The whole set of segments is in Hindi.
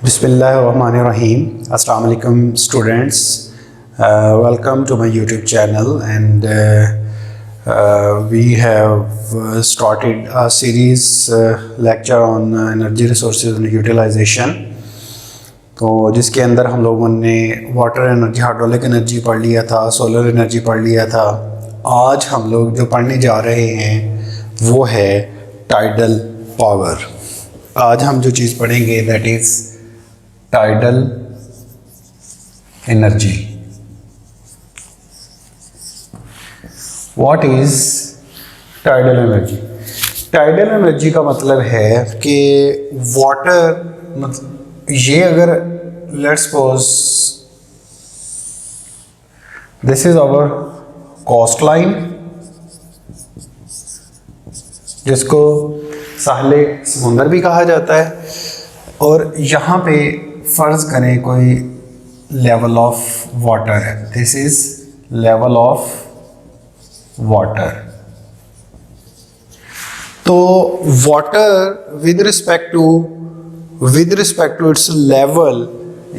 Bismillahirrahmanirrahim. Assalamu alaikum students. Welcome to my YouTube channel, and we have started a series lecture on energy resources and utilization. तो जिसके अंदर हम लोगों ने वाटर एनर्जी, हाइड्रोलिक एनर्जी पढ़ लिया था, सोलर एनर्जी पढ़ लिया था। आज हम लोग जो पढ़ने जा रहे हैं वो है टाइडल पावर। आज हम जो चीज़ पढ़ेंगे that is tidal energy. What is tidal energy? Tidal energy का मतलब है कि वाटर, ये अगर let's suppose this is our coast line, जिसको साहले समुंदर भी कहा जाता है, और यहाँ पे फर्ज करें कोई लेवल ऑफ वाटर है। This is level of water. तो water with respect to its level,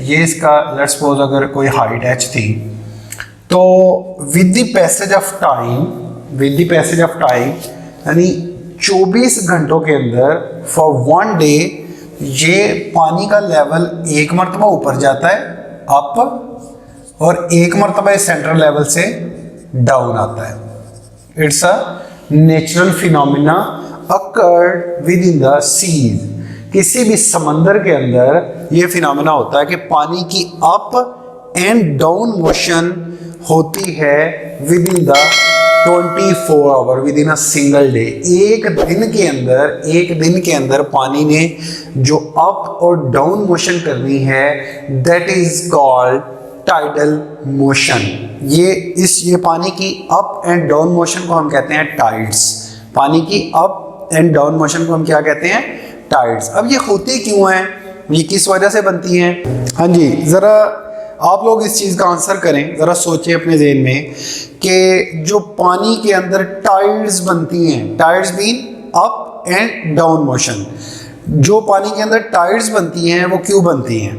ये इसका लेट्स सपोज अगर कोई हाइट h थी, तो with the passage of time यानी 24 घंटों के अंदर फॉर वन डे ये पानी का लेवल एक मरतबा ऊपर जाता है अप, और एक मरतबा सेंट्रल लेवल से डाउन आता है। It's a natural phenomena occurred within the seas. किसी भी समंदर के अंदर ये फिनोमिना होता है कि पानी की अप एंड डाउन मोशन होती है within the 24 hour, within a single day. एक दिन के अंदर पानी ने जो अप और डाउन मोशन करनी है that is called tidal motion. ये पानी की अप एंड डाउन मोशन को हम कहते हैं टाइड्स। पानी की अप एंड डाउन मोशन को हम क्या कहते हैं? टाइड्स। अब ये होती क्यों हैं, ये किस वजह से बनती हैं? हाँ जी, ज़रा आप लोग इस चीज़ का आंसर करें, ज़रा सोचें अपने ज़हन में कि जो पानी के अंदर टाइड्स बनती हैं, tides mean up and down motion, जो पानी के अंदर टाइड्स बनती हैं वो क्यों बनती हैं?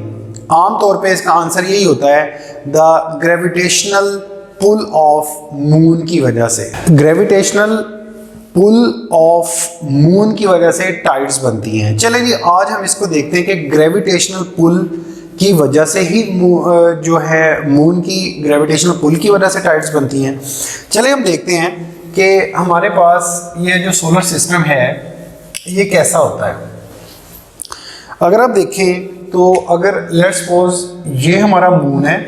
आम तौर पे इसका आंसर यही होता है, the gravitational pull of moon की वजह से। ग्रेविटेशनल पुल ऑफ मून की वजह से टाइड्स बनती हैं। चलें जी, आज हम इसको देखते हैं कि ग्रेविटेशनल पुल की वजह से ही जो है मून की ग्रेविटेशनल पुल की वजह से टाइड्स बनती हैं। चलिए हम देखते हैं कि हमारे पास ये जो सोलर सिस्टम है ये कैसा होता है। अगर आप देखें तो अगर लेट्स सपोज ये हमारा मून है,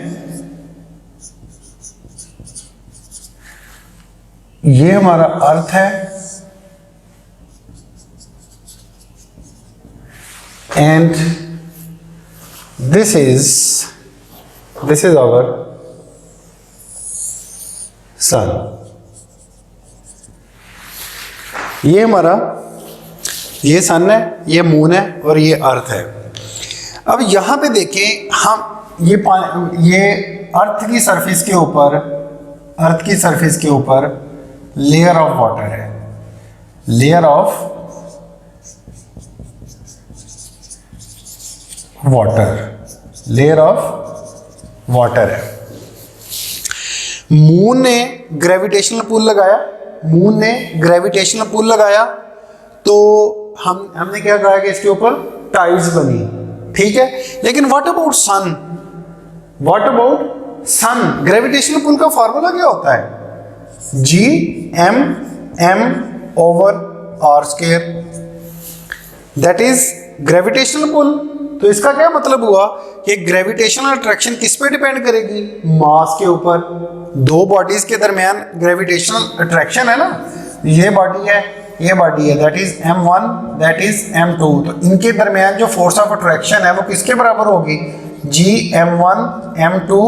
ये हमारा अर्थ है, and this is our sun। ये हमारा ये सन है, ये मून है और ये अर्थ है। अब यहाँ पे देखें हम ये अर्थ की सरफेस के ऊपर लेयर ऑफ वाटर है, लेयर ऑफ वाटर है। मून ने ग्रेविटेशनल पुल लगाया, तो हमने क्या कहा कि इसके ऊपर टाइड्स बनी, ठीक है। लेकिन what about sun? Gravitational pull का फार्मूला क्या होता है? G(m)/r², that is gravitational pull. तो इसका क्या मतलब हुआ कि ग्रेविटेशनल अट्रैक्शन किस पे डिपेंड करेगी? मास के ऊपर। दो बॉडीज के दरमियान ग्रेविटेशनल अट्रैक्शन है ना, ये बॉडी है, ये बॉडी है, that is m1, that is m2। तो इनके दरमियान जो फोर्स ऑफ अट्रैक्शन है वो किसके बराबर होगी? G(m1)/m2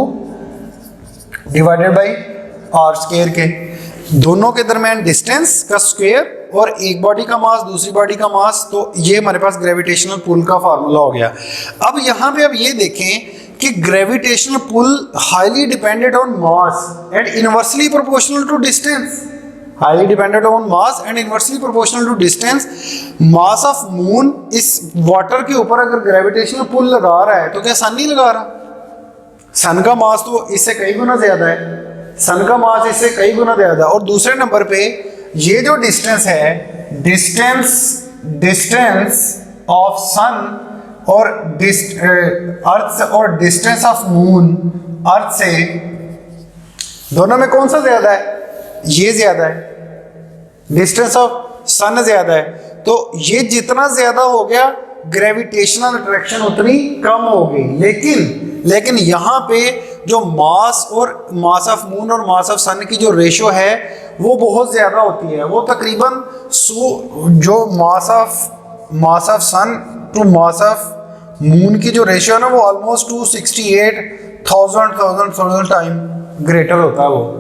डिवाइडेड बाई r² के। दोनों के दरमियान डिस्टेंस का स्क्वायर और एक बॉडी का मास दूसरी बॉडी का मास, तो ये हमारे पास ग्रेविटेशनल पुल का फार्मूला हो गया। अब यहाँ पे अब ये देखें कि gravitational pull highly dependent on mass and inversely proportional to distance. Highly dependent on mass and inversely proportional to distance. Mass of moon इस वाटर के ऊपर अगर ग्रेविटेशनल पुल लगा रहा है तो क्या सन नहीं लगा रहा? सन का मास तो इससे कई गुना ज्यादा है, सन का मास इससे कई गुना ज्यादा। और दूसरे नंबर पे ये जो डिस्टेंस है, डिस्टेंस ऑफ सन और अर्थ और डिस्टेंस ऑफ मून अर्थ से, दोनों में कौन सा ज्यादा है? ये ज्यादा है, डिस्टेंस ऑफ सन ज्यादा है। तो ये जितना ज्यादा हो गया ग्रेविटेशनल अट्रैक्शन उतनी कम हो गई। लेकिन यहाँ पे जो मास और मास ऑफ मून और मास ऑफ सन की जो रेशो है वो बहुत ज्यादा होती है। वो तकरीबन जो mass of sun to mass of moon की जो रेशियो है ना वो ऑलमोस्ट 268,000 टाइम ग्रेटर होता है वो।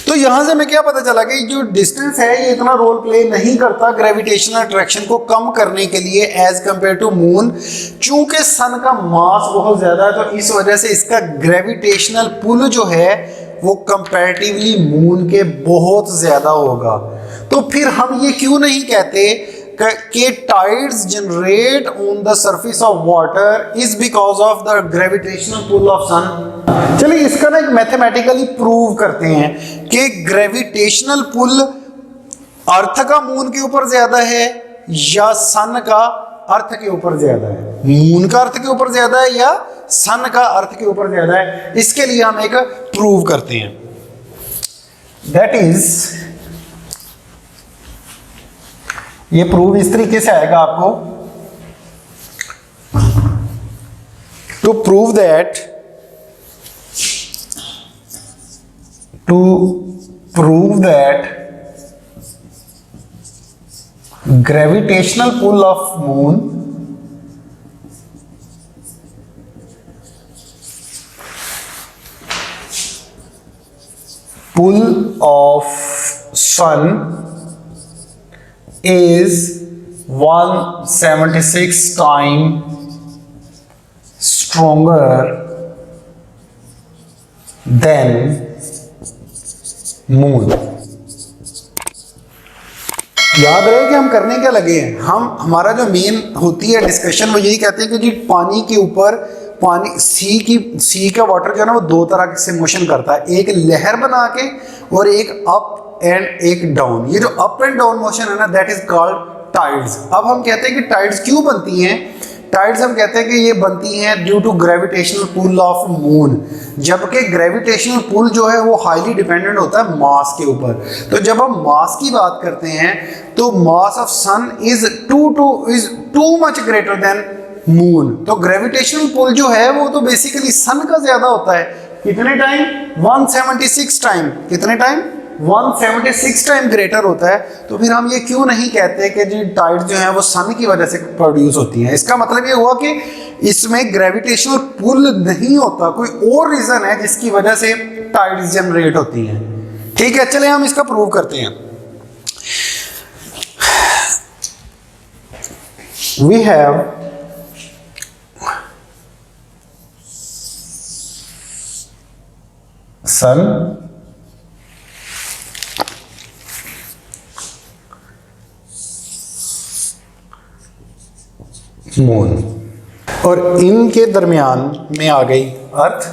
तो यहां से हमें क्या पता चला कि जो डिस्टेंस है ये इतना रोल प्ले नहीं करता ग्रेविटेशनल अट्रैक्शन को कम करने के लिए एज कंपेयर टू मून। चूंकि सन का मास बहुत ज्यादा है तो इस वजह से इसका ग्रेविटेशनल पुल जो है वो कंपैरेटिवली मून के बहुत ज्यादा होगा। तो फिर हम ये क्यों नहीं कहते कि tides generate on the surface of water is because of the gravitational pull of sun. चलिए इसका ना एक मैथमेटिकली प्रूव करते हैं कि ग्रेविटेशनल पुल अर्थ का मून के ऊपर ज्यादा है या सन का अर्थ के ऊपर ज्यादा है। मून का अर्थ के ऊपर ज्यादा है या सन का अर्थ के ऊपर ज्यादा है, इसके लिए हम एक प्रूव करते हैं। दैट इज, ये प्रूव इस तरीके से आएगा आपको, to prove that gravitational pull of moon pull of sun is 176 times stronger than moon। याद रहे कि हम करने क्या लगे हैं, हमारा जो मेन होती है डिस्कशन वो यही कहते हैं कि जी पानी के ऊपर सी का वाटर जो है ना वो दो तरह से मोशन करता है, एक लहर बना के और एक अप एंड एक डाउन। ये जो अप एंड डाउन मोशन है ना दैट इज कॉल्ड टाइड्स। अब हम कहते हैं कि टाइड्स क्यों बनती हैं? टाइड्स हम कहते हैं कि ये बनती हैं due to gravitational pull of moon, जबकि ग्रेविटेशनल पुल जो है वो हाईली डिपेंडेंट होता है मास के ऊपर। तो जब हम मास की बात करते हैं तो mass of sun is too much greater than moon. तो ग्रेविटेशनल पुल जो है वो तो बेसिकली सन का ज्यादा होता है। कितने टाइम? 176 टाइम। कितने टाइम? 176 टाइम ग्रेटर होता है। तो फिर हम ये क्यों नहीं कहते कि जो टाइड्स जो हैं वो सन की वजह से प्रोड्यूस होती हैं? इसका मतलब ये हुआ कि इसमें ग्रेविटेशनल पुल नहीं होता, कोई और रीजन है जिसकी वजह से टाइड्स जनरेट होती हैं। ठीक है, चले हम इसका प्रूव करते हैं। वी हैव सन, मून और इनके दरमियान में आ गई अर्थ।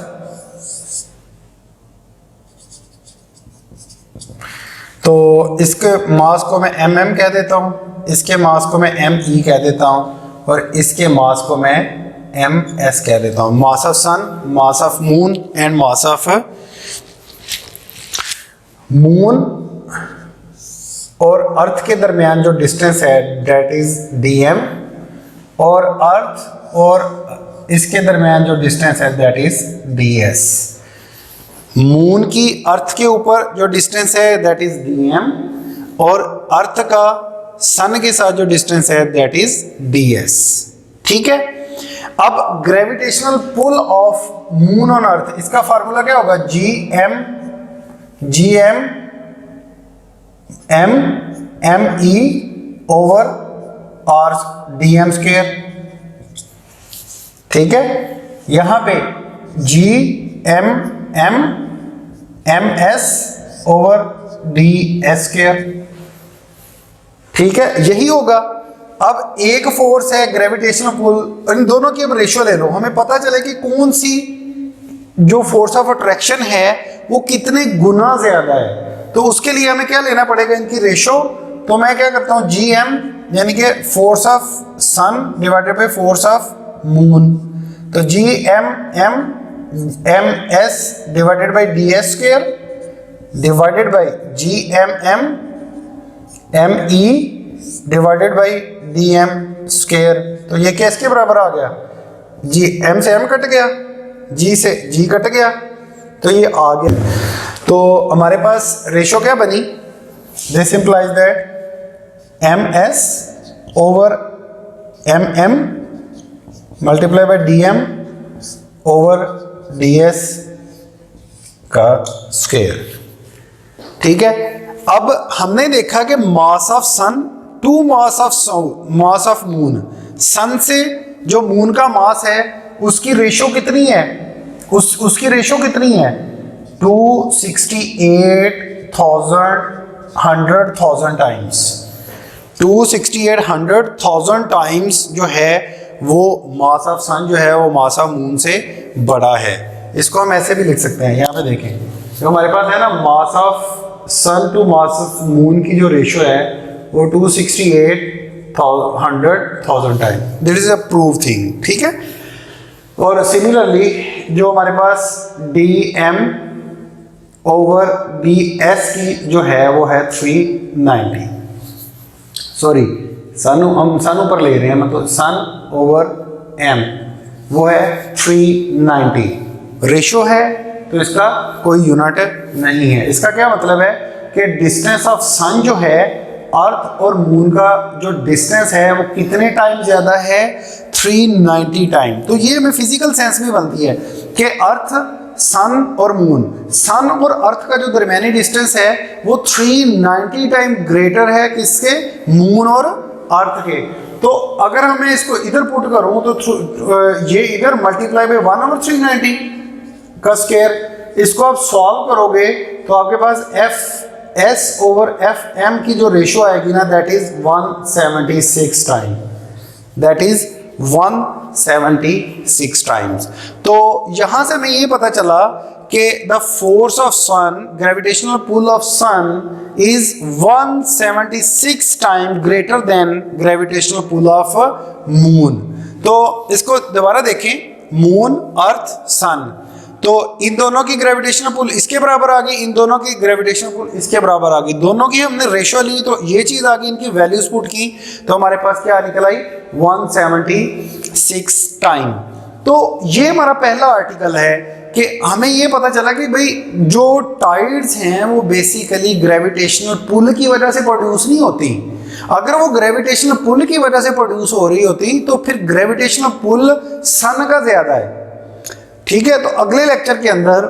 तो इसके मास को मैं mm कह देता हूं, इसके मास को मैं me कह देता हूं और इसके मास को मैं ms कह देता हूं। Mass of sun, mass of moon and mass of moon और अर्थ के दरमियान जो डिस्टेंस है दैट इज dm और अर्थ और इसके दरमियान जो डिस्टेंस है दैट इज ds। मून की अर्थ के ऊपर जो डिस्टेंस है दैट इज dm और अर्थ का सन के साथ जो डिस्टेंस है दैट इज ds। ठीक है, अब gravitational pull of moon on earth, इसका फार्मूला क्या होगा? gm me over r dm square. ठीक है, यहां पे ms ओवर ds²। ठीक है, यही होगा। अब एक फोर्स है ग्रेविटेशनल पुल, इन दोनों की अब रेशियो ले लो, हमें पता चले कि कौन सी जो फोर्स ऑफ अट्रैक्शन है वो कितने गुना ज्यादा है। तो उसके लिए हमें क्या लेना पड़ेगा, इनकी रेशियो। तो मैं क्या करता हूं, GM यानी कि force of sun divided by force of moon. तो GM MS divided by ds² divided by GMM ME divided by dm²। तो ये किसके बराबर आ गया, M से M कट गया, G से G कट गया, तो ये आ गया। तो हमारे पास रेशियो क्या बनी, this implies that MS over MM multiply by DM over DS का स्क्वायर। ठीक है, अब हमने देखा कि mass of sun to mass of moon, sun से जो मून का मास है उसकी रेशियो कितनी है, उसकी रेशियो कितनी है, 268,100,000 टाइम्स। 268,100,000 टाइम्स जो है वो मास ऑफ सन जो है वो मास ऑफ मून से बड़ा है। इसको हम ऐसे भी लिख सकते हैं, यहाँ पे देखें, तो हमारे पास है ना mass of sun to mass of moon की जो रेशियो है वो 268,100,000 time. This is a prove thing. ठीक है, और सिमिलरली जो हमारे पास DM ओवर DS की जो है वो है 390, सॉरी सन, हम सन ऊपर ले रहे हैं, मतलब सन ओवर M वो है 390 रेशियो है, तो इसका कोई यूनिट नहीं है। इसका क्या मतलब है कि डिस्टेंस ऑफ सन जो है अर्थ और मून का जो डिस्टेंस है वो कितने टाइम ज्यादा है, 390 टाइम। तो ये हमें फिजिकल सेंस में बनती है कि अर्थ, सन और मून, सन और अर्थ का जो दरमियानी डिस्टेंस है वो 390 टाइम ग्रेटर है किसके, मून और अर्थ के। तो अगर हमें इसको इधर पुट करूं तो ये इधर मल्टीप्लाई बाय 1/390 का स्क्वायर, इसको आप सॉल्व करोगे तो आपके पास S ओवर FM की जो रेशियो आएगी ना, that is 176 time, that is 176 times. तो यहां से हमें ये पता चला कि the force of sun, gravitational pull of sun is 176 time greater than gravitational pull of moon. तो इसको दोबारा देखें, मून, अर्थ, सन, तो इन दोनों की ग्रेविटेशनल पुल इसके बराबर आ गई, इन दोनों की ग्रेविटेशनल पुल इसके बराबर आ गई, दोनों की हमने रेशियो ली तो ये चीज आ गई, इनकी वैल्यूज पुट की तो हमारे पास क्या निकल आई, 176 टाइम। तो ये हमारा पहला आर्टिकल है कि हमें ये पता चला कि भाई जो टाइड्स हैं वो बेसिकली ग्रेविटेशनल पुल की वजह से प्रोड्यूस नहीं होती। अगर वो ग्रेविटेशनल पुल की वजह से प्रोड्यूस हो रही होती तो फिर ग्रेविटेशनल पुल सन का ज्यादा है। ठीक है, तो अगले लेक्चर के अंदर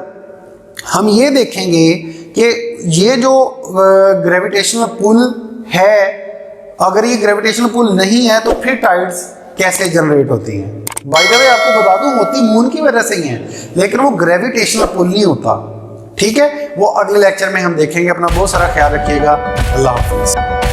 हम ये देखेंगे कि ये जो ग्रेविटेशनल पुल है, अगर ये ग्रेविटेशनल पुल नहीं है तो फिर टाइड्स कैसे जनरेट होती हैं। बाय द वे आपको बता दूं, होती मून की वजह से ही है, लेकिन वो ग्रेविटेशनल पुल नहीं होता। ठीक है, वो अगले लेक्चर में हम देखेंगे। अपना बहुत सारा ख्याल रखिएगा। अल्लाह हाफिज़।